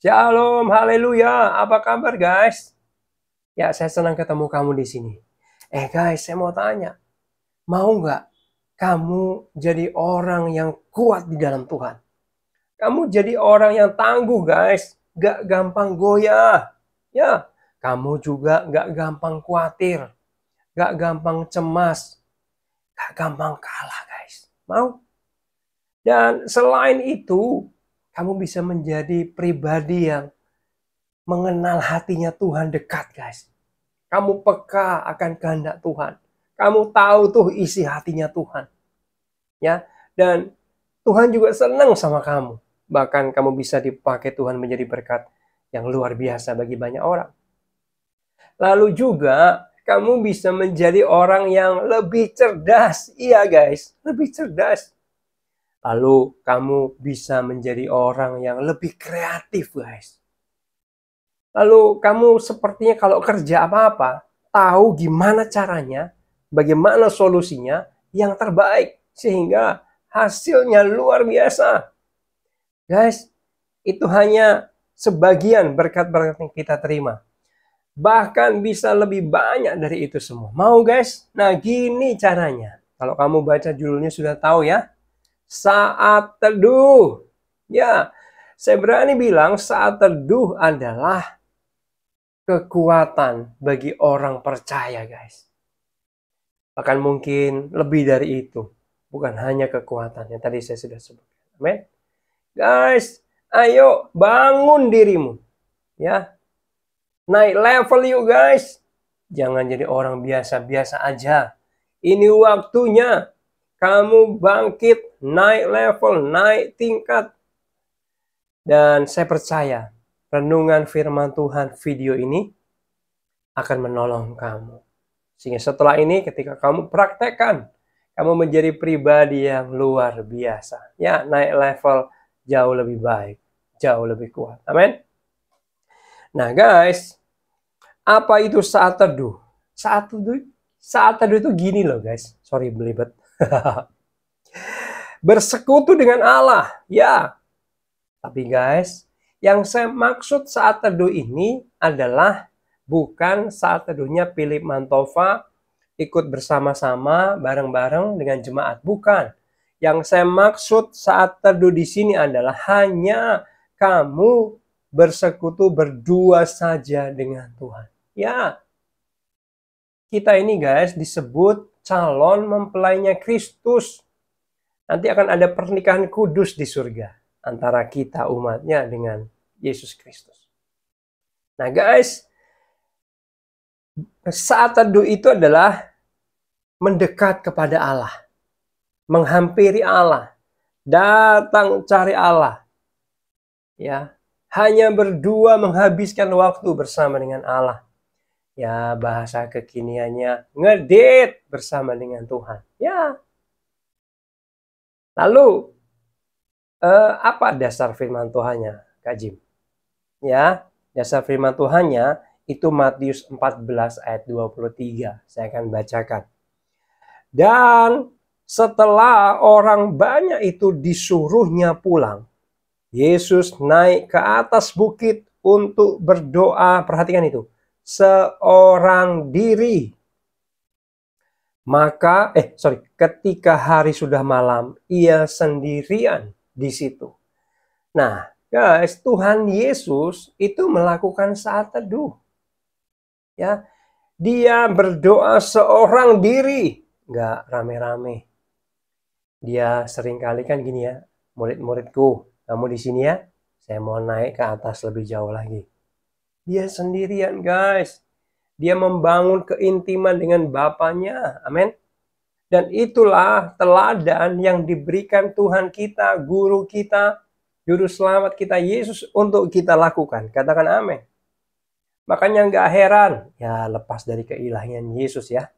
Shalom, haleluya. Apa kabar guys? Ya, saya senang ketemu kamu di sini. Guys, saya mau tanya. Mau nggak kamu jadi orang yang kuat di dalam Tuhan? Kamu jadi orang yang tangguh guys. Gak gampang goyah. Ya, kamu juga gak gampang khawatir. Gak gampang cemas. Gak gampang kalah guys. Mau? Dan selain itu, kamu bisa menjadi pribadi yang mengenal hatinya Tuhan dekat guys. Kamu peka akan kehendak Tuhan. Kamu tahu tuh isi hatinya Tuhan. Ya, dan Tuhan juga senang sama kamu. Bahkan kamu bisa dipakai Tuhan menjadi berkat yang luar biasa bagi banyak orang. Lalu juga kamu bisa menjadi orang yang lebih cerdas. Iya guys, lebih cerdas. Lalu kamu bisa menjadi orang yang lebih kreatif guys. Lalu kamu sepertinya kalau kerja apa-apa, tahu gimana caranya, bagaimana solusinya yang terbaik. Sehingga hasilnya luar biasa. Guys, itu hanya sebagian berkat-berkat yang kita terima. Bahkan bisa lebih banyak dari itu semua. Mau guys? Nah gini caranya. Kalau kamu baca judulnya sudah tahu ya. Saat Teduh. Ya, saya berani bilang saat teduh adalah kekuatan bagi orang percaya guys. Bahkan mungkin lebih dari itu. Bukan hanya kekuatan yang tadi saya sudah sebutkan. Amin. Guys, ayo bangun dirimu. Ya. Naik level yuk guys. Jangan jadi orang biasa-biasa aja. Ini waktunya kamu bangkit, naik level, naik tingkat. Dan saya percaya renungan firman Tuhan video ini akan menolong kamu. Sehingga setelah ini ketika kamu praktekkan, kamu menjadi pribadi yang luar biasa. Ya, naik level jauh lebih baik, jauh lebih kuat. Amin. Nah guys, apa itu saat teduh? Saat teduh itu gini loh guys. Sorry belibet. Bersekutu dengan Allah. Ya. Tapi guys, yang saya maksud saat teduh ini adalah bukan saat teduhnya Philip Mantova ikut bersama-sama bareng-bareng dengan jemaat. Bukan. Yang saya maksud saat teduh di sini adalah hanya kamu bersekutu berdua saja dengan Tuhan. Ya, kita ini guys disebut calon mempelainya Kristus. Nanti akan ada pernikahan kudus di surga antara kita umatnya dengan Yesus Kristus. Nah guys, saat teduh itu adalah mendekat kepada Allah. Menghampiri Allah. Datang cari Allah. Ya, hanya berdua menghabiskan waktu bersama dengan Allah. Ya, bahasa kekiniannya ngedate bersama dengan Tuhan. Ya. Lalu apa dasar firman Tuhannya, Kak Jim? Ya, dasar firman Tuhannya itu Matius 14 ayat 23. Saya akan bacakan. Dan setelah orang banyak itu disuruhnya pulang, Yesus naik ke atas bukit untuk berdoa. Perhatikan itu. Seorang diri. Maka, ketika hari sudah malam, ia sendirian di situ. Nah, guys, Tuhan Yesus itu melakukan saat teduh. Ya, dia berdoa seorang diri, nggak rame-rame. Dia seringkali kan gini ya, murid-muridku, kamu di sini ya, saya mau naik ke atas lebih jauh lagi. Dia sendirian, guys. Dia membangun keintiman dengan Bapaknya. Amin. Dan itulah teladan yang diberikan Tuhan kita, guru kita, juru selamat kita, Yesus untuk kita lakukan. Katakan amin. Makanya nggak heran, ya lepas dari keilahian Yesus ya.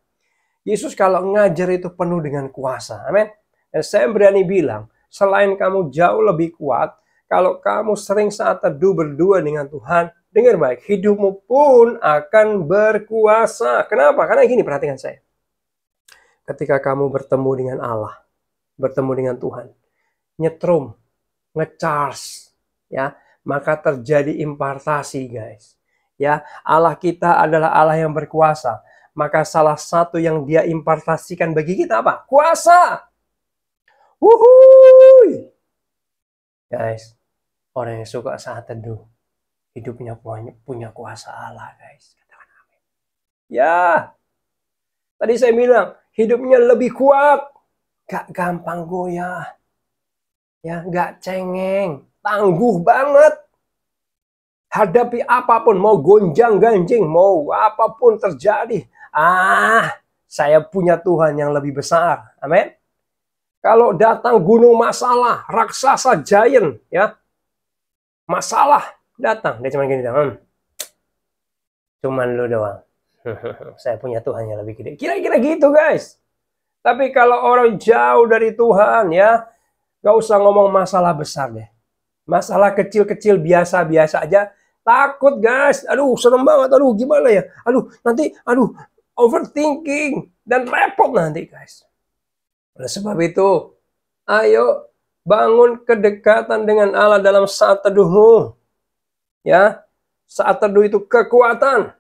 Yesus kalau ngajar itu penuh dengan kuasa. Amin. Dan saya berani bilang, selain kamu jauh lebih kuat, kalau kamu sering saat teduh berdua dengan Tuhan, dengar baik, hidupmu pun akan berkuasa. Kenapa? Karena gini, perhatikan saya. Ketika kamu bertemu dengan Allah, bertemu dengan Tuhan, nyetrum, ngecharge, ya, maka terjadi impartasi, guys. Ya, Allah kita adalah Allah yang berkuasa. Maka salah satu yang Dia impartasikan bagi kita apa? Kuasa. Wuhui. Guys, orang yang suka saat teduh, hidupnya punya kuasa Allah, guys. Katakan amin. Ya, tadi saya bilang, hidupnya lebih kuat. Gak gampang goyah. Ya, gak cengeng. Tangguh banget. Hadapi apapun, mau gonjang-ganjing, mau apapun terjadi. Saya punya Tuhan yang lebih besar. Amin. Kalau datang gunung masalah, raksasa giant, ya, masalah datang, dia cuma gini doang. Cuman lu doang. Saya punya Tuhan yang lebih gede. Kira-kira gitu, guys. Tapi kalau orang jauh dari Tuhan, ya, gak usah ngomong masalah besar deh. Masalah kecil-kecil biasa-biasa aja. Takut, guys. Aduh, serem banget. Aduh, gimana ya? Aduh, nanti, overthinking. Dan repot nanti, guys. Oleh sebab itu, ayo bangun kedekatan dengan Allah dalam saat teduhmu. Ya, saat teduh itu kekuatan.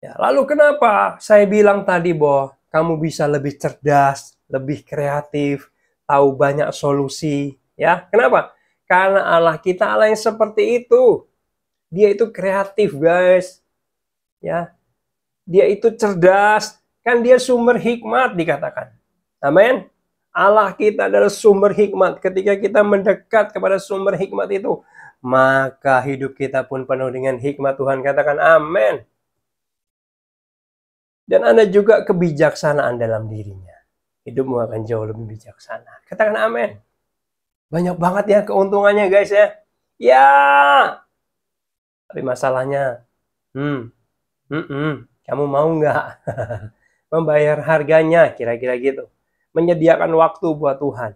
Ya, lalu kenapa saya bilang tadi bahwa kamu bisa lebih cerdas, lebih kreatif, tahu banyak solusi. Ya, kenapa? Karena Allah kita Allah yang seperti itu. Dia itu kreatif, guys. Ya, dia itu cerdas. Kan dia sumber hikmat dikatakan. Amin. Allah kita adalah sumber hikmat. Ketika kita mendekat kepada sumber hikmat itu, maka hidup kita pun penuh dengan hikmat Tuhan. Katakan amin. Dan ada juga kebijaksanaan dalam dirinya. Hidupmu akan jauh lebih bijaksana. Katakan amin. Banyak banget ya keuntungannya, guys, ya. Ya. Tapi masalahnya, kamu mau nggak membayar harganya, kira-kira gitu. Menyediakan waktu buat Tuhan.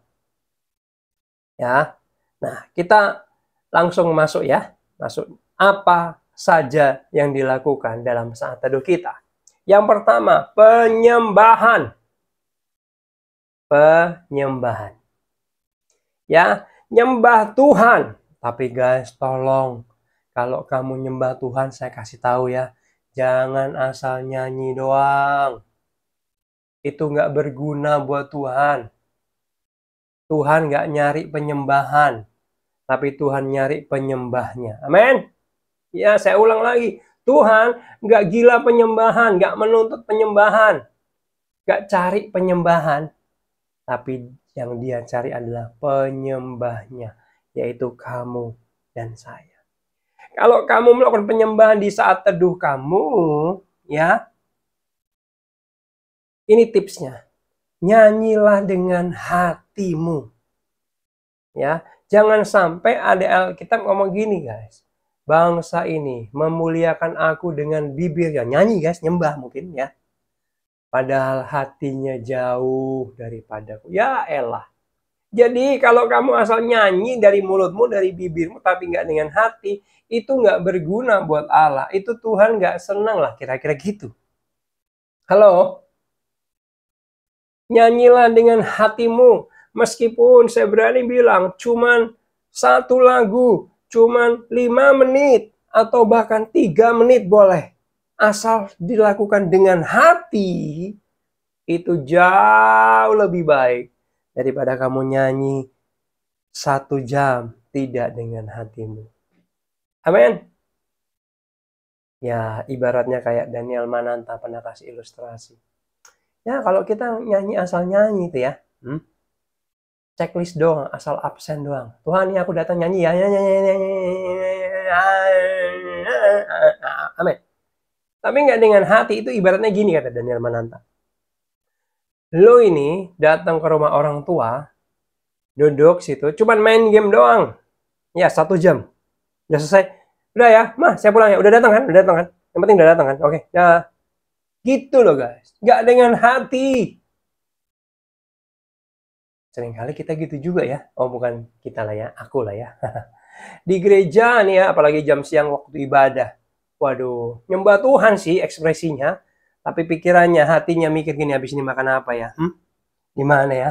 Ya. Nah, kita langsung masuk ya. Masuk apa saja yang dilakukan dalam saat teduh kita. Yang pertama, penyembahan. Penyembahan. Ya, nyembah Tuhan. Tapi guys, tolong. Kalau kamu nyembah Tuhan, saya kasih tahu ya. Jangan asal nyanyi doang. Itu nggak berguna buat Tuhan. Tuhan nggak nyari penyembahan. Tapi Tuhan nyari penyembahnya. Amin. Ya, saya ulang lagi. Tuhan nggak gila penyembahan. Nggak menuntut penyembahan. Nggak cari penyembahan. Tapi yang dia cari adalah penyembahnya. Yaitu kamu dan saya. Kalau kamu melakukan penyembahan di saat teduh kamu, ya, ini tipsnya. Nyanyilah dengan hatimu. Ya, jangan sampai ada Alkitab ngomong gini, guys. Bangsa ini memuliakan aku dengan bibirnya. Nyanyi, guys, nyembah mungkin ya. Padahal hatinya jauh daripadaku. Ya elah. Jadi kalau kamu asal nyanyi dari mulutmu, dari bibirmu, tapi nggak dengan hati, itu nggak berguna buat Allah. Itu Tuhan nggak senang lah, kira-kira gitu. Halo? Nyanyilah dengan hatimu. Meskipun saya berani bilang, cuman satu lagu, cuman 5 menit, atau bahkan 3 menit boleh. Asal dilakukan dengan hati, itu jauh lebih baik. Daripada kamu nyanyi 1 jam tidak dengan hatimu. Amin. Ya, ibaratnya kayak Daniel Mananta pernah kasih ilustrasi. Ya, kalau kita nyanyi asal nyanyi itu ya. Checklist doang, asal absen doang. Tuhan, ini aku datang nyanyi ya. Amin. Tapi nggak dengan hati, itu ibaratnya gini kata Daniel Mananta. Lo ini datang ke rumah orang tua, duduk situ, cuman main game doang. Ya, 1 jam. Udah selesai. Udah ya, mah saya pulang ya. Udah datang kan? Udah datang kan? Yang penting udah datang kan? Oke, ya. Gitu loh guys. Nggak dengan hati. Seringkali kita gitu juga ya. Oh bukan kita lah ya, aku lah ya. Di gereja nih ya, apalagi jam siang waktu ibadah. Waduh, nyembah Tuhan sih ekspresinya. Tapi pikirannya, hatinya mikir gini, habis ini makan apa ya? Gimana ya?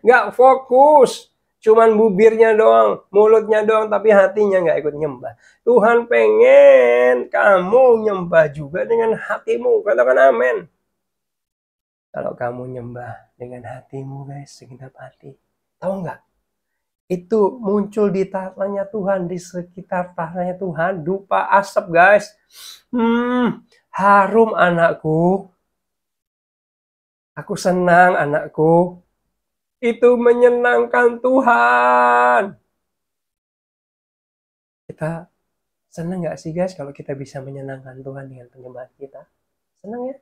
Nggak fokus. Cuman bibirnya doang, mulutnya doang, tapi hatinya nggak ikut nyembah. Tuhan pengen kamu nyembah juga dengan hatimu. Katakan amin. Kalau kamu nyembah dengan hatimu guys, segenap hati. Tahu nggak? Itu muncul di tahtanya Tuhan, di sekitar tahtanya Tuhan, dupa asap guys. Harum anakku. Aku senang anakku. Itu menyenangkan Tuhan. Kita senang nggak sih guys kalau kita bisa menyenangkan Tuhan dengan penyembahan kita? Senang ya?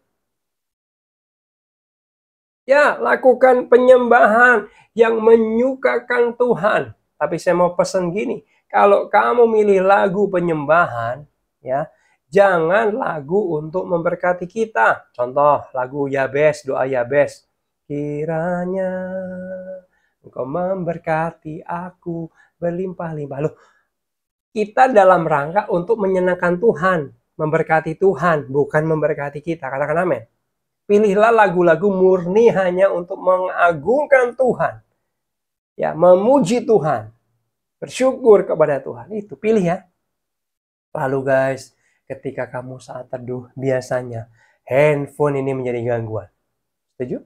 Ya, lakukan penyembahan yang menyukakan Tuhan. Tapi saya mau pesan gini, kalau kamu milih lagu penyembahan, ya, jangan lagu untuk memberkati kita. Contoh, lagu Yabes, doa Yabes. Kiranya Engkau memberkati aku berlimpah-limpah. Loh, kita dalam rangka untuk menyenangkan Tuhan, memberkati Tuhan, bukan memberkati kita. Katakan amin. Pilihlah lagu-lagu murni hanya untuk mengagungkan Tuhan. Ya, memuji Tuhan. Bersyukur kepada Tuhan. Itu pilih ya. Lalu guys, ketika kamu saat teduh, biasanya handphone ini menjadi gangguan. Setuju?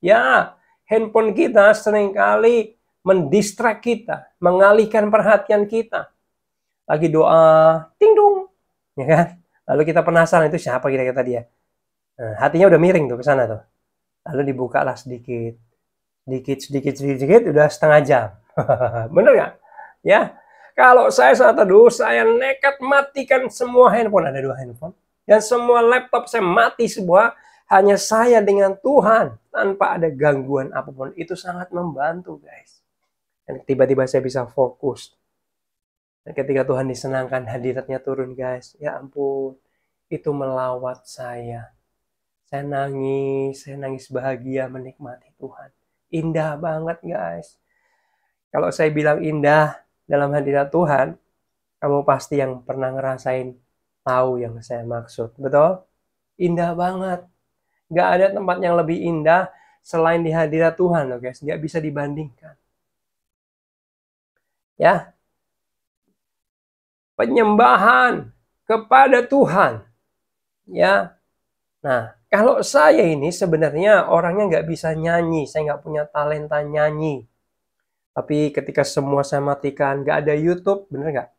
Ya, handphone kita seringkali mendistrak kita, mengalihkan perhatian kita. Lagi doa, ting dong, ya kan? Lalu kita penasaran itu siapa kira-kira tadi ya? Nah, hatinya udah miring tuh ke sana tuh. Lalu dibukalah sedikit, sedikit, udah setengah jam. Bener nggak? Ya, kalau saya saat teduh, saya nekat matikan semua handphone. Ada 2 handphone. Dan semua laptop saya mati semua. Hanya saya dengan Tuhan. Tanpa ada gangguan apapun. Itu sangat membantu guys. Dan tiba-tiba saya bisa fokus. Dan ketika Tuhan disenangkan, hadiratnya turun guys. Ya ampun. Itu melawat saya. Saya nangis bahagia menikmati Tuhan. Indah banget guys. Kalau saya bilang indah dalam hadirat Tuhan, kamu pasti yang pernah ngerasain tahu yang saya maksud. Betul? Indah banget. Gak ada tempat yang lebih indah selain di hadirat Tuhan loh guys. Gak bisa dibandingkan. Ya. Penyembahan kepada Tuhan. Ya. Nah, kalau saya ini sebenarnya orangnya nggak bisa nyanyi. Saya nggak punya talenta nyanyi. Tapi ketika semua saya matikan, nggak ada YouTube, bener nggak?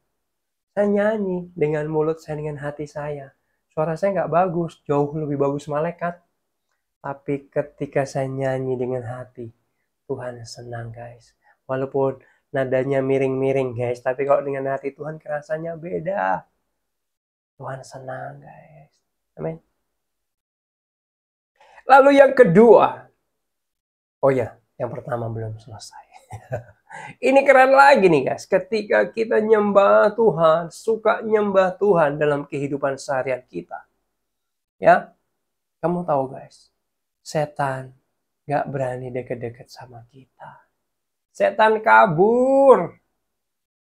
Saya nyanyi dengan mulut saya, dengan hati saya. Suara saya nggak bagus, jauh lebih bagus malaikat. Tapi ketika saya nyanyi dengan hati, Tuhan senang guys. Walaupun nadanya miring-miring guys, tapi kalau dengan hati Tuhan kerasanya beda. Tuhan senang guys. Amin. Lalu yang kedua. Oh ya, yang pertama belum selesai. Ini keren lagi nih guys. Ketika kita nyembah Tuhan, suka nyembah Tuhan dalam kehidupan seharian kita. Ya, kamu tahu guys, setan gak berani deket-deket sama kita. Setan kabur.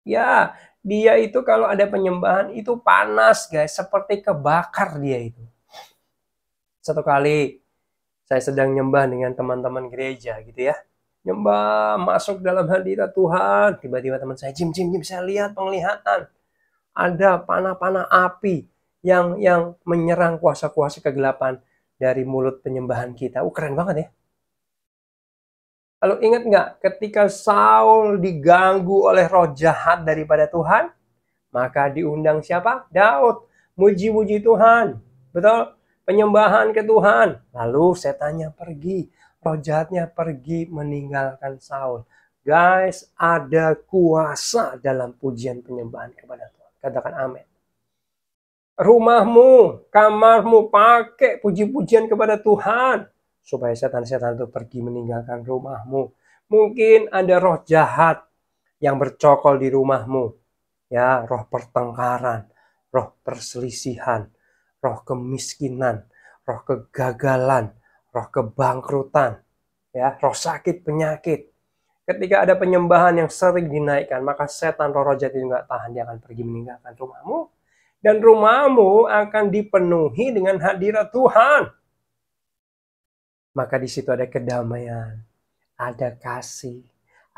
Ya, dia itu kalau ada penyembahan itu panas guys. Seperti kebakar dia itu. Satu kali saya sedang nyembah dengan teman-teman gereja gitu ya. Nyembah, masuk dalam hadirat Tuhan. Tiba-tiba teman saya, Jim, saya lihat penglihatan. Ada panah-panah api yang menyerang kuasa-kuasa kegelapan dari mulut penyembahan kita. Keren banget ya. Lalu ingat nggak ketika Saul diganggu oleh roh jahat daripada Tuhan? Maka diundang siapa? Daud. Muji-muji Tuhan. Betul? Penyembahan ke Tuhan. Lalu setannya pergi. Roh jahatnya pergi meninggalkan Saul. Guys, ada kuasa dalam pujian penyembahan kepada Tuhan. Katakan amin. Rumahmu, kamarmu pakai puji-pujian kepada Tuhan. Supaya setan-setan itu pergi meninggalkan rumahmu. Mungkin ada roh jahat yang bercokol di rumahmu. Ya, roh pertengkaran, roh perselisihan, roh kemiskinan, roh kegagalan, roh kebangkrutan, ya, roh sakit penyakit. Ketika ada penyembahan yang sering dinaikkan, maka setan roh jahat itu nggak tahan, dia akan pergi meninggalkan rumahmu. Dan rumahmu akan dipenuhi dengan hadirat Tuhan. Maka di situ ada kedamaian, ada kasih,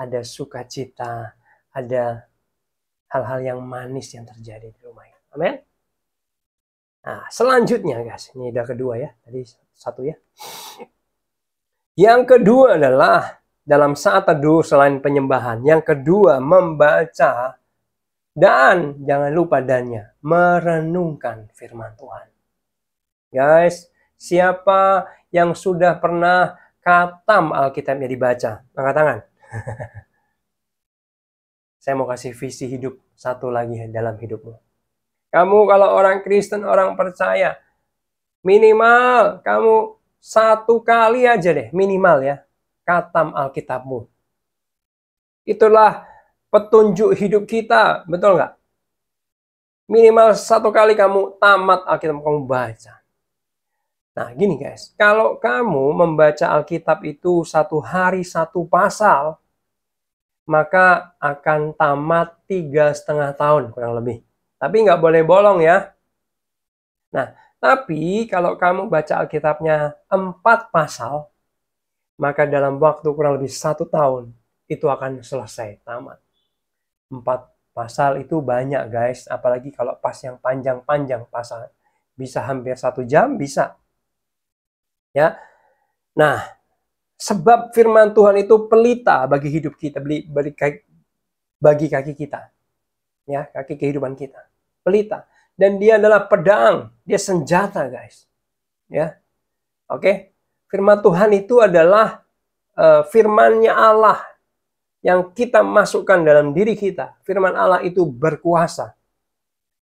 ada sukacita, ada hal-hal yang manis yang terjadi di rumah. Amin. Nah, selanjutnya guys, ini udah kedua ya, tadi satu ya. Yang kedua adalah dalam saat teduh selain penyembahan. Yang kedua membaca dan jangan lupa dannya merenungkan firman Tuhan. Guys, siapa yang sudah pernah khatam Alkitabnya dibaca? Angkat tangan. Saya mau kasih visi hidup satu lagi dalam hidupmu. Kamu kalau orang Kristen, orang percaya, minimal kamu satu kali aja deh, minimal ya, khatam Alkitabmu. Itulah petunjuk hidup kita, betul nggak? Minimal satu kali kamu tamat Alkitab, kamu baca. Nah gini guys, kalau kamu membaca Alkitab itu satu hari satu pasal, maka akan tamat 3,5 tahun kurang lebih. Tapi nggak boleh bolong ya. Nah, tapi kalau kamu baca Alkitabnya 4 pasal, maka dalam waktu kurang lebih 1 tahun, itu akan selesai, tamat. 4 pasal itu banyak guys, apalagi kalau pas yang panjang-panjang pasal. Bisa hampir 1 jam, bisa. Ya. Nah, sebab firman Tuhan itu pelita bagi hidup kita, bagi kaki kita. Ya, kaki kehidupan kita. Pelita. Dan dia adalah pedang, dia senjata guys. Ya. Oke. Firman Tuhan itu adalah firman-Nya Allah yang kita masukkan dalam diri kita. Firman Allah itu berkuasa.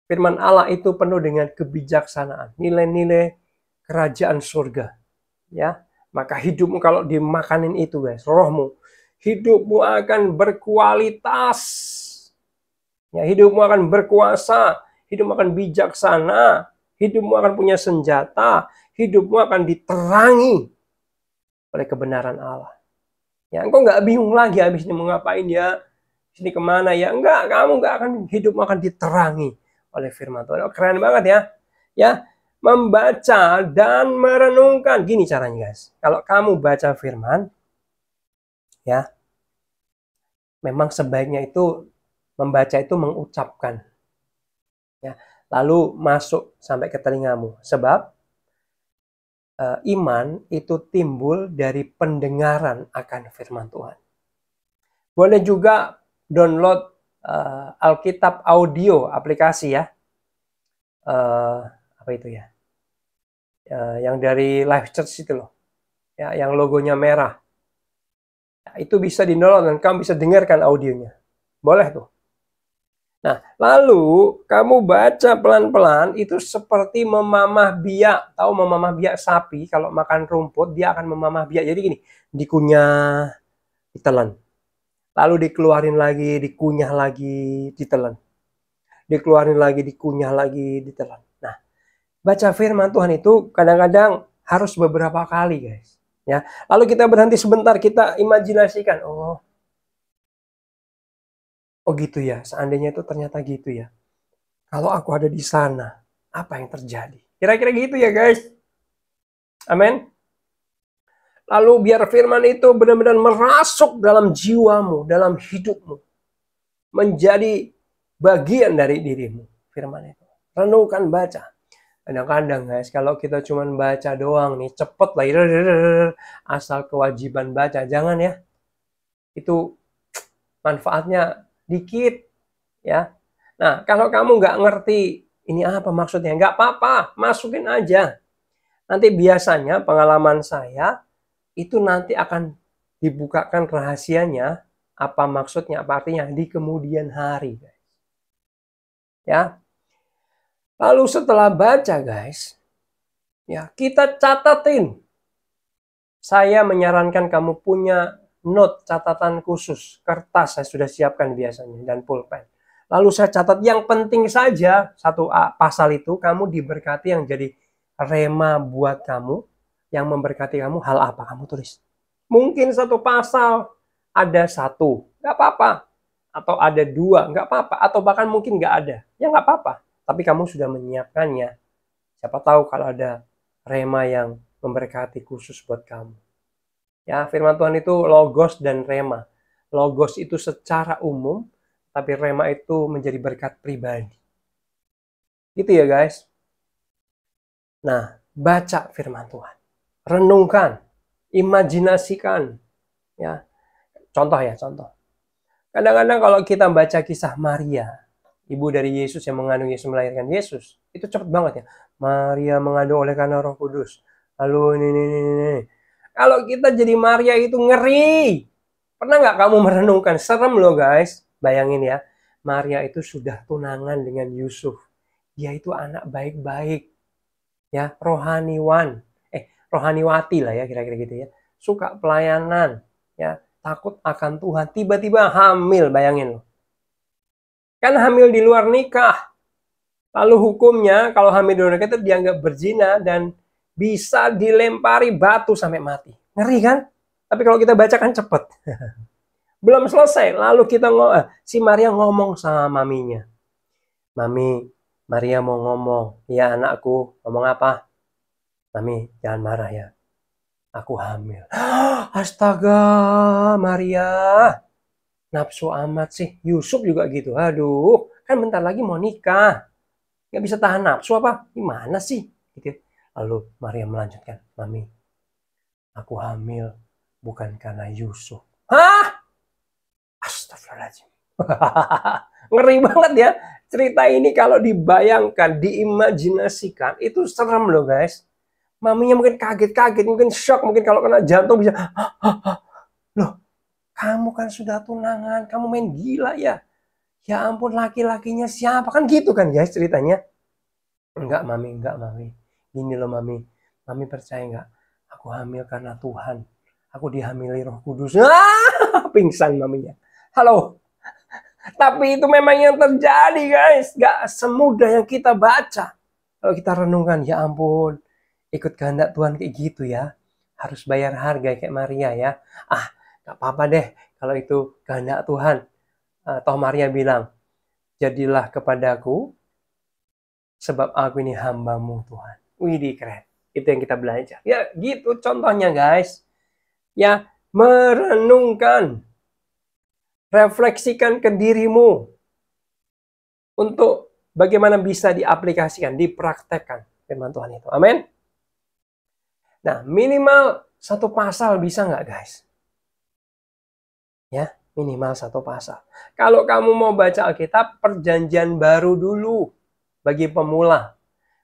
Firman Allah itu penuh dengan kebijaksanaan, nilai-nilai kerajaan surga. Ya. Maka hidupmu kalau dimakanin itu guys, rohmu, hidupmu akan berkualitas. Ya, hidupmu akan berkuasa, hidupmu akan bijaksana, hidupmu akan punya senjata, hidupmu akan diterangi oleh kebenaran Allah. Ya, engkau nggak bingung lagi habis ini mau ngapain ya, sini kemana ya, enggak, kamu nggak akan, hidupmu akan diterangi oleh firman Tuhan. Oh, keren banget ya. Ya, membaca dan merenungkan. Gini caranya guys. Kalau kamu baca firman, ya, memang sebaiknya itu membaca itu mengucapkan. Ya, lalu masuk sampai ke telingamu. Sebab iman itu timbul dari pendengaran akan firman Tuhan. Boleh juga download Alkitab audio aplikasi ya. Apa itu ya? Yang dari Life Church itu loh, ya, yang logonya merah. Nah, itu bisa di-download dan kamu bisa dengarkan audionya. Boleh tuh. Nah, lalu kamu baca pelan-pelan itu seperti memamah biak. Tahu memamah biak sapi kalau makan rumput dia akan memamah biak. Jadi gini, dikunyah, ditelan. Lalu dikeluarin lagi, dikunyah lagi, ditelan. Dikeluarin lagi, dikunyah lagi, ditelan. Nah, baca firman Tuhan itu kadang-kadang harus beberapa kali guys. Ya, lalu kita berhenti sebentar, kita imajinasikan, oh gitu ya, seandainya itu ternyata gitu ya. Kalau aku ada di sana, apa yang terjadi? Kira-kira gitu ya guys. Amin. Lalu biar firman itu benar-benar merasuk dalam jiwamu, dalam hidupmu. Menjadi bagian dari dirimu, firman itu. Renungkan, baca. Kadang-kadang guys, kalau kita cuma baca doang nih, cepet lah, asal kewajiban baca, jangan ya. Itu manfaatnya dikit, ya. Nah, kalau kamu nggak ngerti ini apa maksudnya, nggak apa-apa, masukin aja. Nanti biasanya pengalaman saya, itu nanti akan dibukakan rahasianya, apa maksudnya, apa artinya, di kemudian hari, guys. Ya. Lalu setelah baca guys, ya kita catatin. Saya menyarankan kamu punya note, catatan khusus, kertas saya sudah siapkan biasanya, dan pulpen. Lalu saya catat yang penting saja, satu pasal itu kamu diberkati yang jadi rema buat kamu, yang memberkati kamu, hal apa kamu tulis. Mungkin satu pasal ada 1, nggak apa-apa. Atau ada 2, nggak apa-apa. Atau bahkan mungkin nggak ada, ya nggak apa-apa. Tapi kamu sudah menyiapkannya. Siapa tahu kalau ada rema yang memberkati khusus buat kamu. Ya, firman Tuhan itu logos dan rema. Logos itu secara umum, tapi rema itu menjadi berkat pribadi. Gitu ya guys. Nah, baca firman Tuhan. Renungkan, imajinasikan. Ya, contoh ya, contoh. Kadang-kadang kalau kita baca kisah Maria, ibu dari Yesus yang mengandung Yesus, melahirkan Yesus, itu cepet banget ya. Maria mengandung oleh karena Roh Kudus. Lalu ini. Kalau kita jadi Maria itu ngeri. Pernah nggak kamu merenungkan? Serem loh guys. Bayangin ya, Maria itu sudah tunangan dengan Yusuf. Dia itu anak baik-baik. Ya, rohaniwan. Rohaniwati lah ya, kira-kira gitu ya. Suka pelayanan. Ya, takut akan Tuhan. Tiba-tiba hamil, bayangin loh. Kan hamil di luar nikah. Lalu hukumnya kalau hamil di luar nikah itu dianggap berzina dan bisa dilempari batu sampai mati. Ngeri kan? Tapi kalau kita baca kan cepet. Belum selesai. Lalu si Maria ngomong sama maminya. Mami, Maria mau ngomong. Ya anakku, ngomong apa? Mami, jangan marah ya. Aku hamil. Astaga, Maria. Nafsu amat sih. Yusuf juga gitu. Aduh, kan bentar lagi mau nikah. Nggak bisa tahan nafsu apa? Gimana sih? Gitu. Lalu Maria melanjutkan, Mami, aku hamil bukan karena Yusuf. Hah? Astagfirullahaladzim. Ngeri banget ya. Cerita ini kalau dibayangkan, diimajinasikan, itu serem loh guys. Maminya mungkin kaget-kaget, mungkin shock, mungkin kalau kena jantung bisa, loh, kamu kan sudah tunangan, kamu main gila ya? Ya ampun, laki-lakinya siapa? Kan gitu kan guys ceritanya. Enggak mami. Gini loh mami. Mami percaya enggak? Aku hamil karena Tuhan. Aku dihamili Roh Kudus. Pingsan maminya. Halo. Tapi itu memang yang terjadi guys. Gak semudah yang kita baca. Kalau kita renungkan, ya ampun. Ikut kehendak Tuhan kayak gitu ya. Harus bayar harga kayak Maria ya. Gak apa-apa deh kalau itu kehendak Tuhan. Toh Maria bilang, jadilah kepadaku sebab aku ini hambamu Tuhan. Widih keren. Itu yang kita belajar. Ya gitu contohnya guys. Ya merenungkan. Refleksikan ke dirimu. Untuk bagaimana bisa diaplikasikan, dipraktekkan firman Tuhan itu. Amin. Nah, minimal satu pasal bisa nggak guys? Ya, minimal satu pasal. Kalau kamu mau baca Alkitab, perjanjian baru dulu bagi pemula.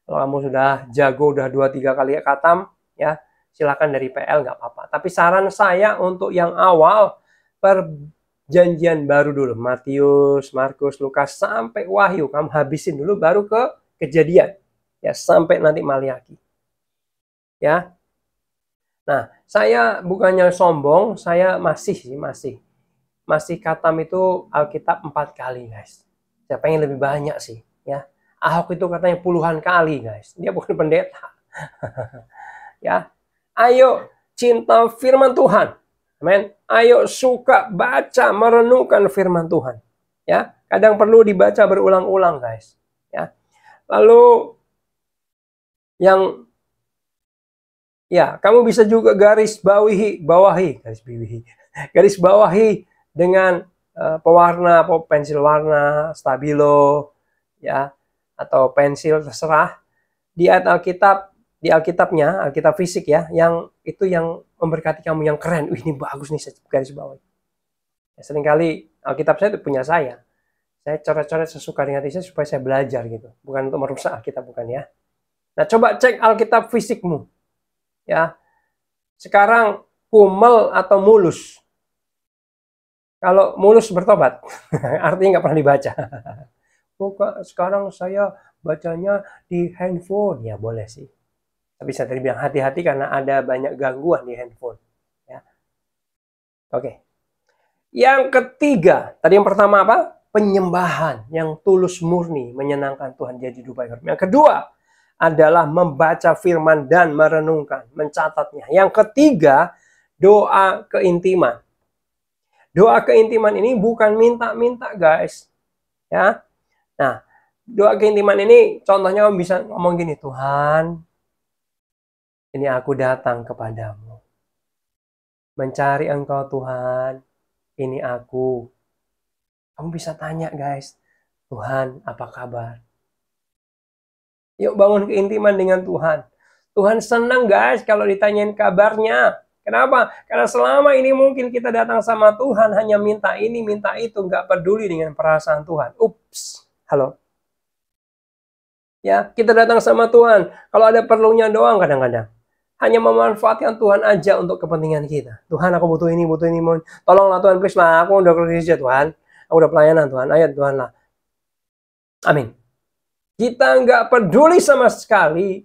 Kalau kamu sudah jago, udah 2-3 kali khatam, ya silakan dari PL nggak apa-apa. Tapi saran saya untuk yang awal, perjanjian baru dulu. Matius, Markus, Lukas, sampai Wahyu. Kamu habisin dulu, baru ke Kejadian. Ya, sampai nanti Maliaki. Ya. Nah, saya bukannya sombong, saya masih khatam itu Alkitab 4 kali, guys. Saya pengen lebih banyak sih, ya. Ahok itu katanya puluhan kali, guys. Dia bukan pendeta. Ya. Ayo cinta firman Tuhan. Amin. Ayo suka baca, merenungkan firman Tuhan. Ya, kadang perlu dibaca berulang-ulang, guys. Ya. Lalu yang ya, kamu bisa juga garis bawahi dengan pewarna, pensil warna, stabilo, ya, atau pensil terserah di Alkitab, di Alkitabnya, Alkitab fisik ya, yang itu yang memberkati kamu yang keren. Ini bagus nih, saya garis bawahi. Ya, seringkali Alkitab saya itu punya saya. Saya coret-coret sesuka dengan hati saya supaya saya belajar gitu, bukan untuk merusak Alkitab, bukan ya. Nah, coba cek Alkitab fisikmu. Ya, sekarang kumel atau mulus. Kalau mulus bertobat, artinya nggak pernah dibaca. Sekarang saya bacanya di handphone. Ya boleh sih. Tapi saya tadi bilang hati-hati karena ada banyak gangguan di handphone. Ya. Oke. Yang ketiga, tadi yang pertama apa? Penyembahan yang tulus murni, menyenangkan Tuhan, jadi dupa. Yang kedua adalah membaca firman dan merenungkan, mencatatnya. Yang ketiga, doa keintiman. Doa keintiman ini bukan minta-minta, guys. Ya. Nah, doa keintiman ini contohnya bisa ngomong gini, Tuhan, ini aku datang kepadamu. Mencari Engkau Tuhan. ini aku. Kamu bisa tanya guys, Tuhan apa kabar? Yuk bangun keintiman dengan Tuhan. Tuhan senang guys kalau ditanyain kabarnya. Kenapa? Karena selama ini mungkin kita datang sama Tuhan hanya minta ini, minta itu, nggak peduli dengan perasaan Tuhan. Ups, halo. Ya, kita datang sama Tuhan. Kalau ada perlunya doang kadang-kadang. Hanya memanfaatkan Tuhan aja untuk kepentingan kita. Tuhan, aku butuh ini. Tolonglah Tuhan, please lah. Aku udah kerja Tuhan. Aku udah pelayanan Tuhan. Ayo Tuhan lah. Amin. Kita nggak peduli sama sekali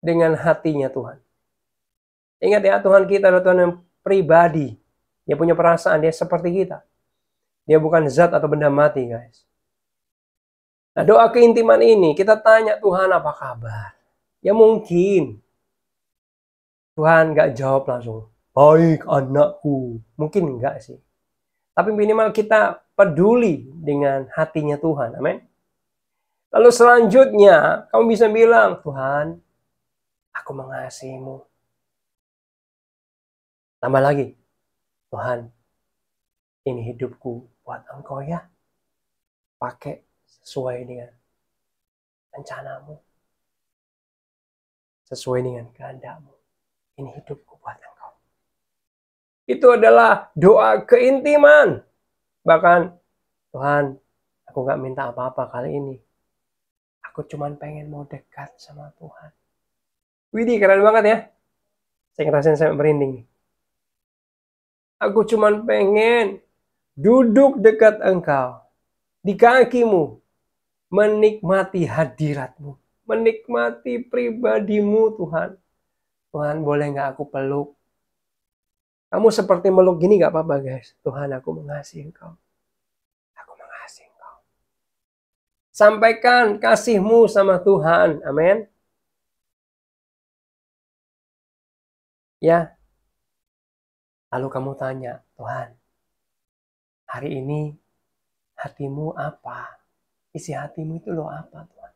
dengan hatinya Tuhan. Ingat ya, Tuhan kita adalah Tuhan yang pribadi. Dia punya perasaan, dia seperti kita. Dia bukan zat atau benda mati, guys. Nah, doa keintiman ini, kita tanya Tuhan apa kabar. Ya mungkin Tuhan nggak jawab langsung, baik anakku. Mungkin enggak sih. Tapi minimal kita peduli dengan hatinya Tuhan. Amin. Lalu selanjutnya, kamu bisa bilang, Tuhan, aku mengasihimu. Tambah lagi, Tuhan, ini hidupku buat Engkau ya. Pakai sesuai dengan rencanamu. Sesuai dengan kehendak-Mu. Ini hidupku buat Engkau. Itu adalah doa keintiman. Bahkan, Tuhan, aku gak minta apa-apa kali ini. Aku cuma pengen mau dekat sama Tuhan. Widih, keren banget ya. Saya ngerasain sampai merinding. Aku cuma pengen duduk dekat Engkau. Di kakimu. Menikmati hadirat-Mu. Menikmati pribadi-Mu Tuhan. Tuhan, boleh gak aku peluk? Kamu seperti meluk gini gak apa-apa guys. Tuhan, aku mengasihi Engkau. Aku mengasihi Engkau. Sampaikan kasih-Mu sama Tuhan. Amin. Ya. Lalu kamu tanya, Tuhan, hari ini hatimu apa? Isi hatimu itu loh apa Tuhan?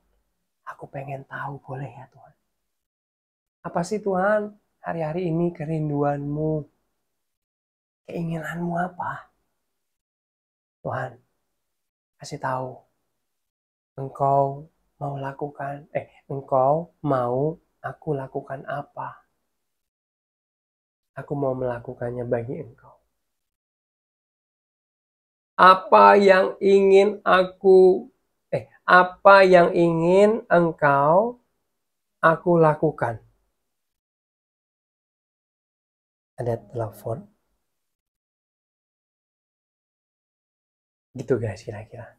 Aku pengen tahu, boleh ya Tuhan? Apa sih Tuhan hari-hari ini kerinduanmu? Keinginanmu apa? Tuhan, kasih tahu. Engkau mau aku lakukan apa? Aku mau melakukannya bagi Engkau. Apa yang ingin Engkau aku lakukan? Ada telepon. Gitu guys kira-kira.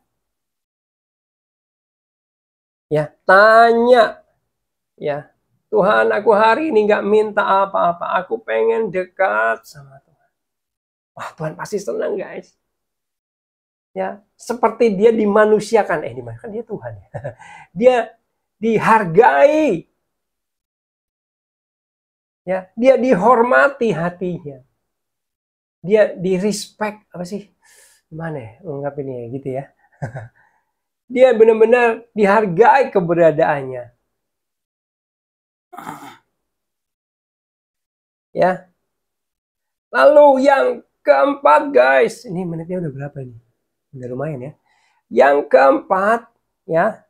Ya, tanya. Ya, Tuhan, aku hari ini gak minta apa-apa. Aku pengen dekat sama Tuhan. Wah, Tuhan pasti senang guys. Ya, seperti dia dimanusiakan. Kan dia Tuhan ya. Dia dihargai. Ya, dia dihormati hatinya. Dia di-respect, apa sih? Gimana ya ungkapinnya ya gitu ya. Dia benar-benar dihargai keberadaannya. Ya. Lalu yang keempat guys, ini menitnya udah berapa nih? Udah lumayan ya. Yang keempat, ya,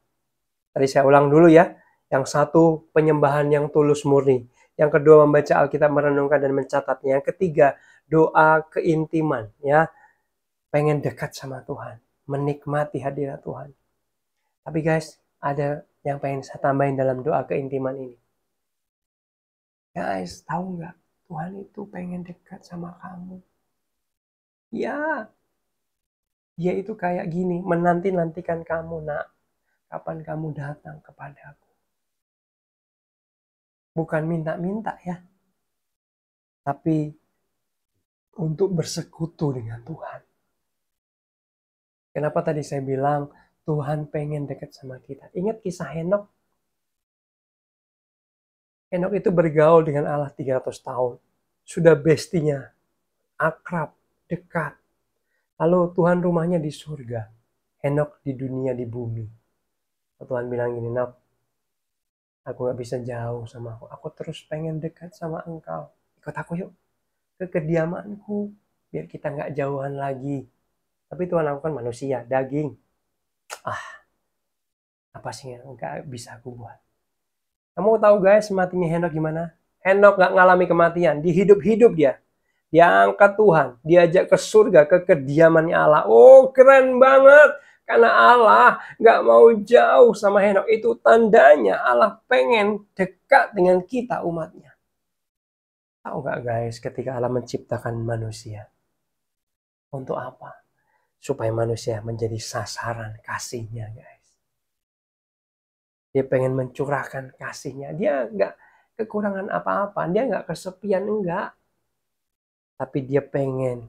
tadi saya ulang dulu ya. Yang satu, penyembahan yang tulus murni. Yang kedua, membaca Alkitab, merenungkan dan mencatatnya. Yang ketiga, doa keintiman, ya. Pengen dekat sama Tuhan, menikmati hadirat Tuhan. Tapi guys, ada yang pengen saya tambahin dalam doa keintiman ini. Guys, tahu nggak? Tuhan itu pengen dekat sama kamu. Ya, dia itu kayak gini, menanti-nantikan kamu, nak. Kapan kamu datang kepadaku? Bukan minta-minta ya. Tapi untuk bersekutu dengan Tuhan. Kenapa tadi saya bilang Tuhan pengen dekat sama kita? Ingat kisah Henok? Henok itu bergaul dengan Allah 300 tahun. Sudah bestinya, akrab, dekat. Lalu Tuhan rumahnya di surga. Henok di dunia, di bumi. Tuhan bilang gini, Nok, aku gak bisa jauh sama aku. Aku terus pengen dekat sama engkau. Ikut aku yuk ke kediamanku. biar kita nggak jauhan lagi. Tapi Tuhan lakukan manusia, daging. Apa sih yang nggak bisa aku buat? Kamu tahu guys matinya Henok gimana? Henok nggak ngalami kematian, dihidup-hidup dia. Dia angkat Tuhan, diajak ke surga, ke kediamannya Allah. Oh keren banget. Karena Allah nggak mau jauh sama Henok. Itu tandanya Allah pengen dekat dengan kita umatnya. Tahu nggak guys, ketika Allah menciptakan manusia. Untuk apa? Supaya manusia menjadi sasaran kasihnya guys. Dia pengen mencurahkan kasihnya. Dia nggak kekurangan apa-apa. Dia nggak kesepian, enggak. Tapi dia pengen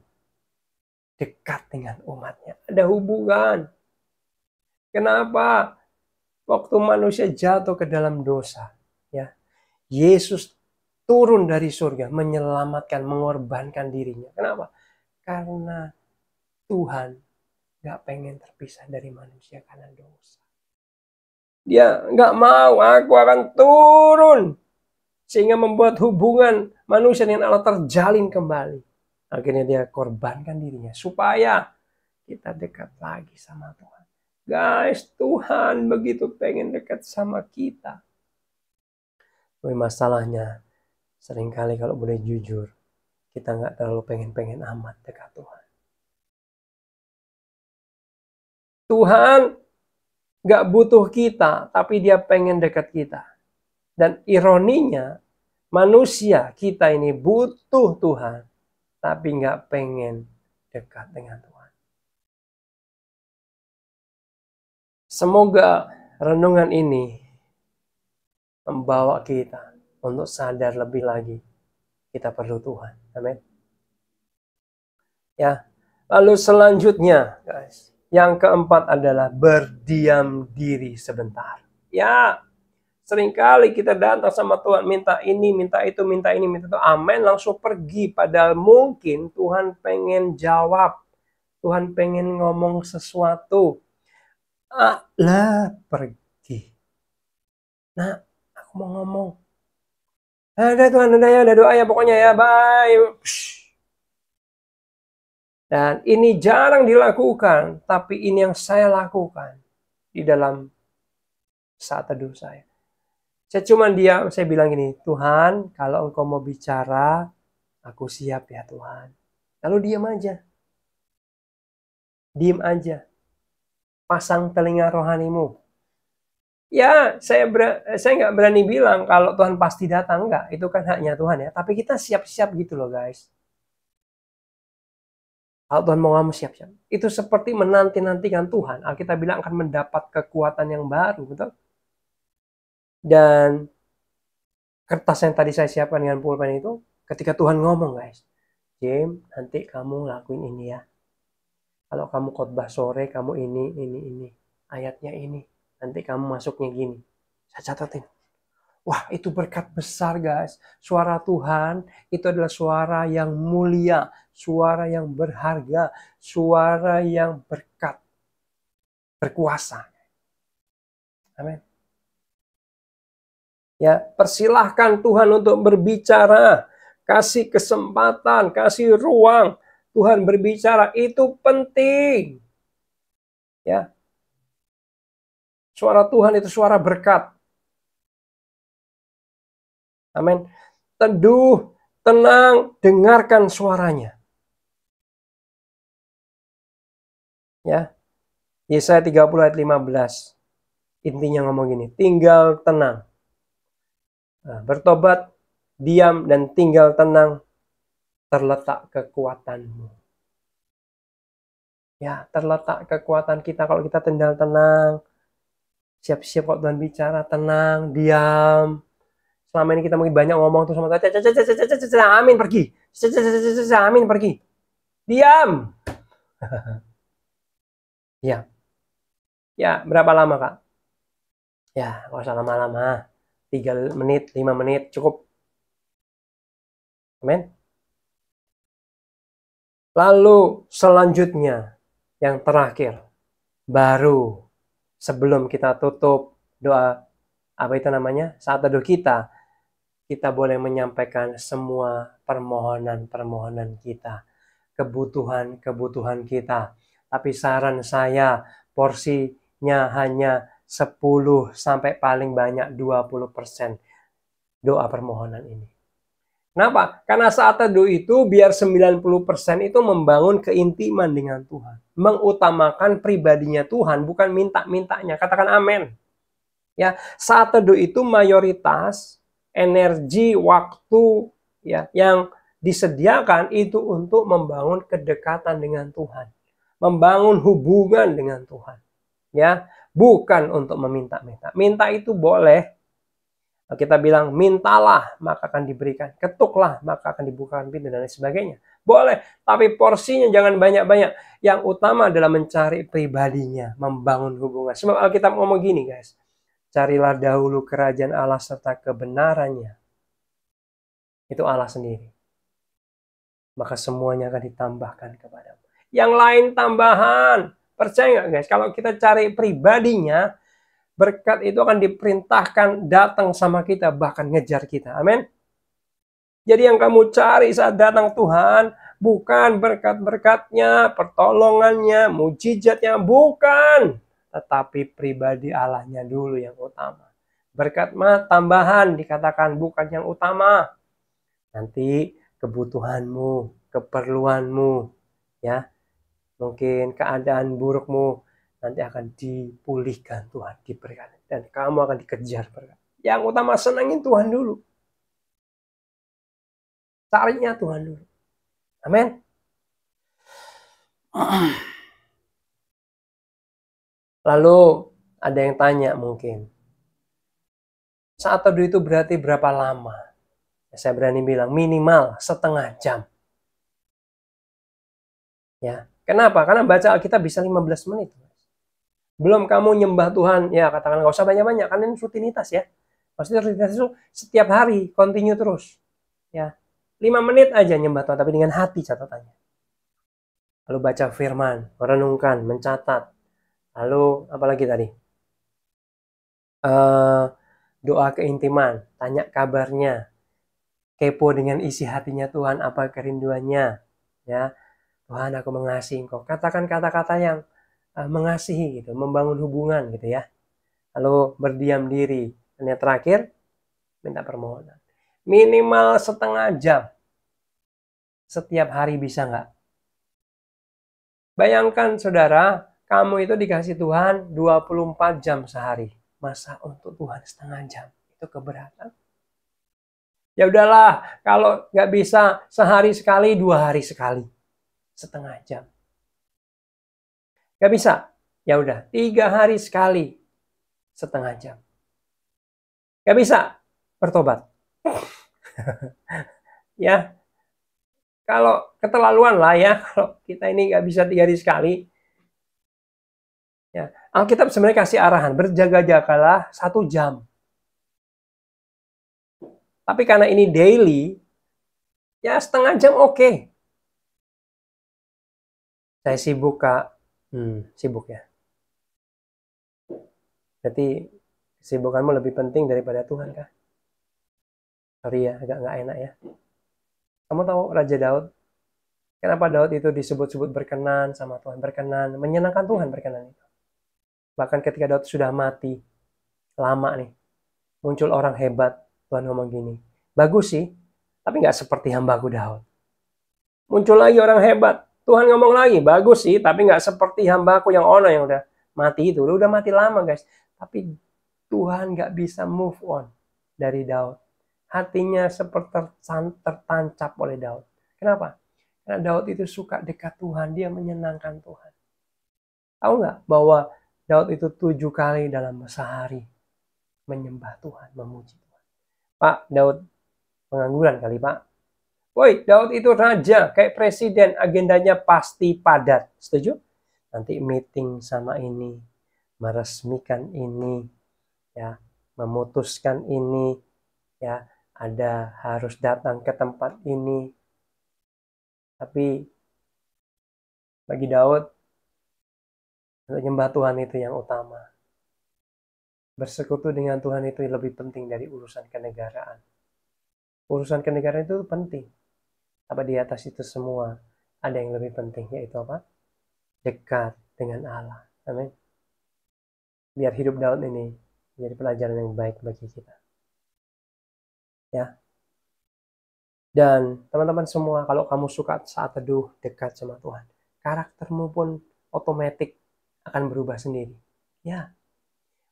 dekat dengan umatnya. Ada hubungan. Kenapa? Waktu manusia jatuh ke dalam dosa, ya, Yesus turun dari surga, menyelamatkan, mengorbankan dirinya. Kenapa? Karena Tuhan gak pengen terpisah dari manusia karena dosa. Dia gak mau, aku akan turun. Sehingga membuat hubungan manusia dengan Allah terjalin kembali. Akhirnya dia korbankan dirinya supaya kita dekat lagi sama Tuhan. Guys, Tuhan begitu pengen dekat sama kita. Tapi masalahnya, seringkali kalau boleh jujur, kita nggak terlalu pengen-pengen amat dekat Tuhan. Tuhan nggak butuh kita, tapi dia pengen dekat kita. Dan ironinya, manusia kita ini butuh Tuhan, tapi nggak pengen dekat dengan Tuhan. Semoga renungan ini membawa kita untuk sadar lebih lagi kita perlu Tuhan. Amin. Ya. Lalu selanjutnya, guys, yang keempat adalah berdiam diri sebentar. Ya. Seringkali kita datang sama Tuhan, minta ini, minta itu, minta ini, minta itu. Amin, langsung pergi. Padahal mungkin Tuhan pengen jawab. Tuhan pengen ngomong sesuatu. Lah, pergi. Nah, aku mau ngomong. Ada Tuhan, udah ya, udah doa ya pokoknya ya, bye. Dan ini jarang dilakukan, tapi ini yang saya lakukan di dalam saat teduh saya. Saya cuma diam, saya bilang gini, Tuhan, kalau Engkau mau bicara, aku siap ya Tuhan. Lalu diam aja. Diam aja. Pasang telinga rohanimu. Ya, saya nggak berani bilang kalau Tuhan pasti datang. Enggak, itu kan haknya Tuhan ya. Tapi kita siap-siap gitu loh guys. Kalau Tuhan mau kamu siap-siap. Itu seperti menanti-nantikan Tuhan. Alkitab bilang akan mendapat kekuatan yang baru. Betul? Dan kertas yang tadi saya siapkan dengan pulpen itu, ketika Tuhan ngomong guys. Jim, nanti kamu lakuin ini ya. Kalau kamu khotbah sore, kamu ini. Ayatnya ini. Nanti kamu masuknya gini. Saya catatin. Wah, itu berkat besar guys. Suara Tuhan itu adalah suara yang mulia. Suara yang berharga. Suara yang berkat. Berkuasa. Amin. Ya, persilahkan Tuhan untuk berbicara. Kasih kesempatan, kasih ruang. Tuhan berbicara, itu penting. Ya. Suara Tuhan itu suara berkat. Amin. Teduh, tenang, dengarkan suaranya. Ya. Yesaya 30 ayat 15. Intinya ngomong gini, tinggal tenang. Nah, bertobat, diam dan tinggal tenang, terletak kekuatanmu. Ya, terletak kekuatan kita kalau kita tinggal tenang. Siap-siap kalau Tuhan bicara, tenang, diam. Selama ini kita mungkin banyak ngomong tuh sama Tuhan, amin pergi. Amin pergi. Diam. Ya. Ya, berapa lama, Kak? Ya, nggak usah lama-lama. 3 menit, 5 menit cukup. Amin. Lalu selanjutnya yang terakhir, baru sebelum kita tutup doa apa itu namanya? Saat teduh kita boleh menyampaikan semua permohonan-permohonan kita kebutuhan kita. Tapi saran saya, porsinya hanya 10 sampai paling banyak 20% doa permohonan ini. Kenapa? Karena saat teduh itu biar 90% itu membangun keintiman dengan Tuhan. Mengutamakan pribadinya Tuhan, bukan minta-mintanya. Katakan amin. Ya, saat teduh itu mayoritas energi, waktu ya yang disediakan itu untuk membangun kedekatan dengan Tuhan. Membangun hubungan dengan Tuhan. Ya, bukan untuk meminta-minta. Minta itu boleh. Kita bilang mintalah maka akan diberikan, ketuklah maka akan dibukakan pintu dan lain sebagainya. Boleh, tapi porsinya jangan banyak-banyak. Yang utama adalah mencari pribadinya, membangun hubungan. Sebab Alkitab ngomong gini guys, carilah dahulu kerajaan Allah serta kebenarannya. Itu Allah sendiri. Maka semuanya akan ditambahkan kepadamu. Yang lain tambahan. Percaya nggak guys, kalau kita cari pribadinya, berkat itu akan diperintahkan datang sama kita, bahkan ngejar kita. Amin. Jadi yang kamu cari saat datang Tuhan, bukan berkat-berkatnya, pertolongannya, mujizatnya, bukan. Tetapi pribadi Allahnya dulu yang utama. Berkat mah tambahan dikatakan, bukan yang utama. Nanti kebutuhanmu, keperluanmu, ya, mungkin keadaan burukmu, nanti akan dipulihkan Tuhan, diberikan. Dan kamu akan dikejar berkat. Yang utama senangin Tuhan dulu. Carinya Tuhan dulu. Amin. Lalu ada yang tanya mungkin, saat teduh itu berarti berapa lama? Saya berani bilang minimal setengah jam. Ya, kenapa? Karena baca Alkitab bisa 15 menit. Belum kamu nyembah Tuhan, ya katakan nggak usah banyak-banyak, karena ini rutinitas ya. Maksudnya rutinitas itu setiap hari, continue terus. Ya, 5 menit aja nyembah Tuhan, tapi dengan hati catatannya. Lalu baca firman, merenungkan, mencatat. Lalu apalagi tadi? Doa keintiman, tanya kabarnya, kepo dengan isi hatinya Tuhan, apa kerinduannya. Ya, Tuhan aku mengasihi Engkau. Katakan kata-kata yang mengasihi gitu, membangun hubungan gitu ya. Lalu berdiam diri. Dan yang terakhir, minta permohonan. Minimal setengah jam. Setiap hari bisa nggak? Bayangkan saudara, kamu itu dikasih Tuhan 24 jam sehari. Masa untuk Tuhan setengah jam? Itu keberatan. Ya udahlah, kalau nggak bisa sehari sekali, 2 hari sekali. Setengah jam. Nggak bisa? Ya udah, 3 hari sekali. Setengah jam. Nggak bisa? Bertobat. Ya, kalau keterlaluan lah ya, kalau kita ini nggak bisa 3 hari sekali. Ya, Alkitab sebenarnya kasih arahan, berjaga-jagalah 1 jam. Tapi karena ini daily, ya setengah jam oke. Saya sibuk Kak. Sibuk ya. Berarti kesibukanmu lebih penting daripada Tuhan Kak? Sorry ya, agak nggak enak ya. Kamu tahu Raja Daud? Kenapa Daud itu disebut-sebut berkenan sama Tuhan? Berkenan, menyenangkan Tuhan berkenan itu. Bahkan ketika Daud sudah mati, lama nih, muncul orang hebat. Tuhan ngomong gini, bagus sih, tapi nggak seperti hambaku Daud. Muncul lagi orang hebat. Tuhan ngomong lagi, bagus sih, tapi nggak seperti hambaku yang ono yang udah mati itu. Udah mati lama guys. Tapi Tuhan nggak bisa move on dari Daud. Hatinya seperti tertancap oleh Daud. Kenapa? Karena Daud itu suka dekat Tuhan. Dia menyenangkan Tuhan. Tahu nggak bahwa Daud itu 7 kali dalam sehari menyembah Tuhan, memuji Tuhan. Pak, Daud pengangguran kali Pak. Woi, Daud itu raja, kayak presiden, agendanya pasti padat. Setuju? Nanti meeting sama ini, meresmikan ini, ya, memutuskan ini, ya, ada harus datang ke tempat ini. Tapi bagi Daud, untuk menyembah Tuhan itu yang utama. Bersekutu dengan Tuhan itu lebih penting dari urusan kenegaraan. Urusan kenegaraan itu penting. Tapi di atas itu semua ada yang lebih penting, yaitu apa? Dekat dengan Allah. Amin. Biar hidup Daud ini menjadi pelajaran yang baik bagi kita. Ya. Dan teman-teman semua, kalau kamu suka saat teduh dekat sama Tuhan, karaktermu pun otomatis akan berubah sendiri. Ya.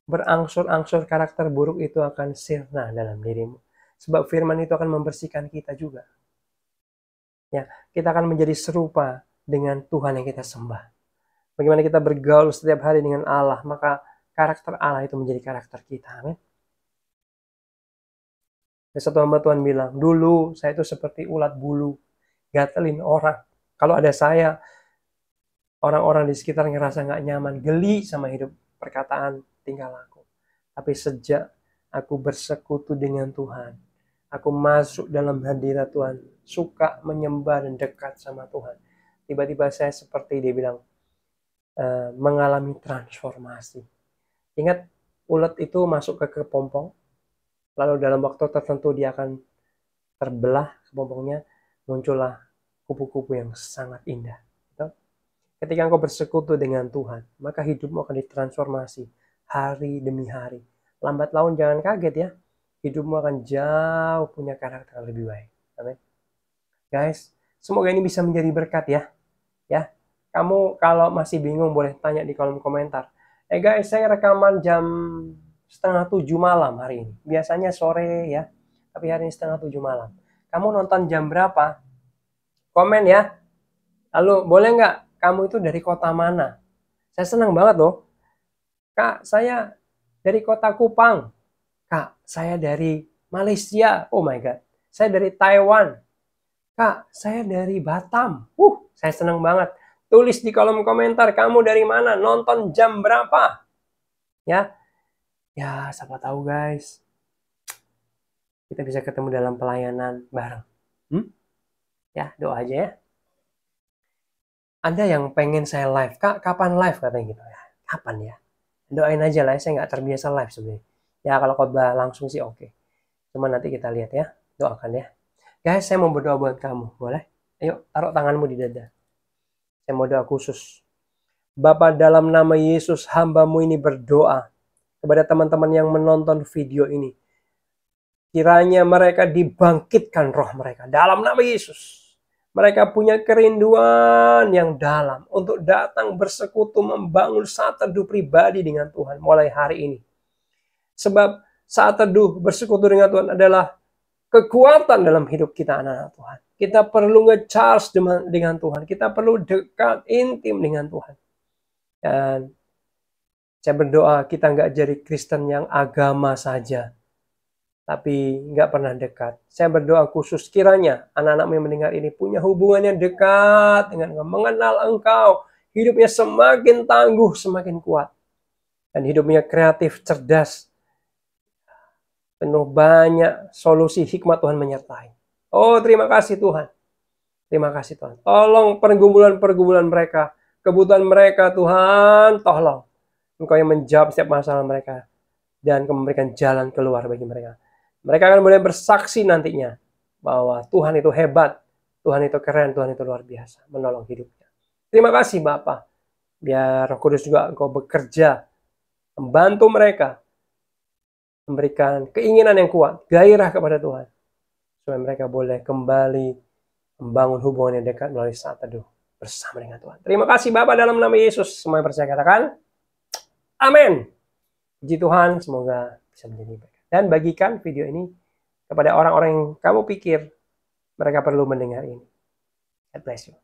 Berangsur-angsur karakter buruk itu akan sirna dalam dirimu. Sebab firman itu akan membersihkan kita juga. Ya, kita akan menjadi serupa dengan Tuhan yang kita sembah. Bagaimana kita bergaul setiap hari dengan Allah, maka karakter Allah itu menjadi karakter kita. Amin. Dan satu hamba Tuhan bilang, dulu saya itu seperti ulat bulu, gatelin orang. Kalau ada saya, orang-orang di sekitar ngerasa nggak nyaman, geli sama hidup, perkataan, tingkah laku. Tapi sejak aku bersekutu dengan Tuhan, aku masuk dalam hadirat Tuhan, suka menyembah dan dekat sama Tuhan. Tiba-tiba saya seperti dia bilang, mengalami transformasi. Ingat, ulat itu masuk ke kepompong, lalu dalam waktu tertentu dia akan terbelah kepompongnya, muncullah kupu-kupu yang sangat indah. Ketika engkau bersekutu dengan Tuhan, maka hidupmu akan ditransformasi hari demi hari. Lambat laun jangan kaget ya, hidupmu akan jauh punya karakter yang lebih baik. Amin. Guys, semoga ini bisa menjadi berkat ya. Ya, kamu kalau masih bingung boleh tanya di kolom komentar. Guys, saya rekaman jam 6:30 malam hari ini. Biasanya sore ya, tapi hari ini 6:30 malam. Kamu nonton jam berapa? Komen ya. Lalu boleh nggak kamu itu dari kota mana? Saya senang banget loh. Kak, saya dari kota Kupang. Kak, saya dari Malaysia. Oh my God. Saya dari Taiwan. Kak, saya dari Batam. Saya senang banget. Tulis di kolom komentar, kamu dari mana? Nonton jam berapa? Ya, ya siapa tahu guys. Kita bisa ketemu dalam pelayanan bareng. Ya, doa aja ya. Ada yang pengen saya live. Kak, kapan live katanya gitu ya. Kapan ya? Doain aja lah ya, saya nggak terbiasa live sebenarnya. Ya kalau khotbah langsung sih oke. Cuma nanti kita lihat ya. Doakan ya. Guys, saya mau berdoa buat kamu. Boleh? Ayo, taruh tanganmu di dada. Saya mau doa khusus. Bapa, dalam nama Yesus, hamba-Mu ini berdoa kepada teman-teman yang menonton video ini. Kiranya mereka dibangkitkan roh mereka. Dalam nama Yesus. Mereka punya kerinduan yang dalam untuk datang bersekutu membangun saat teduh pribadi dengan Tuhan mulai hari ini. Sebab saat teduh bersekutu dengan Tuhan adalah kekuatan dalam hidup kita anak-anak Tuhan. Kita perlu nge-charge dengan Tuhan. Kita perlu dekat, intim dengan Tuhan. Dan saya berdoa kita nggak jadi Kristen yang agama saja, tapi nggak pernah dekat. Saya berdoa khusus kiranya anak-anakmu yang mendengar ini punya hubungan yang dekat dengan Engkau, mengenal Engkau, hidupnya semakin tangguh, semakin kuat, dan hidupnya kreatif, cerdas, penuh banyak solusi hikmat Tuhan menyertai. Oh, terima kasih Tuhan. Terima kasih Tuhan. Tolong pergumulan-pergumulan mereka, kebutuhan mereka Tuhan, tolong. Engkau yang menjawab setiap masalah mereka dan memberikan jalan keluar bagi mereka. Mereka akan boleh bersaksi nantinya bahwa Tuhan itu hebat, Tuhan itu keren, Tuhan itu luar biasa, menolong hidupnya. Terima kasih Bapa. Biar Roh Kudus juga Engkau bekerja, membantu mereka, memberikan keinginan yang kuat, gairah kepada Tuhan, supaya mereka boleh kembali membangun hubungan yang dekat melalui saat teduh bersama dengan Tuhan. Terima kasih Bapa, dalam nama Yesus. Semua yang percaya katakan, amin. Puji Tuhan, semoga bisa menjadi berkat. Dan bagikan video ini kepada orang-orang yang kamu pikir mereka perlu mendengar ini. God bless you.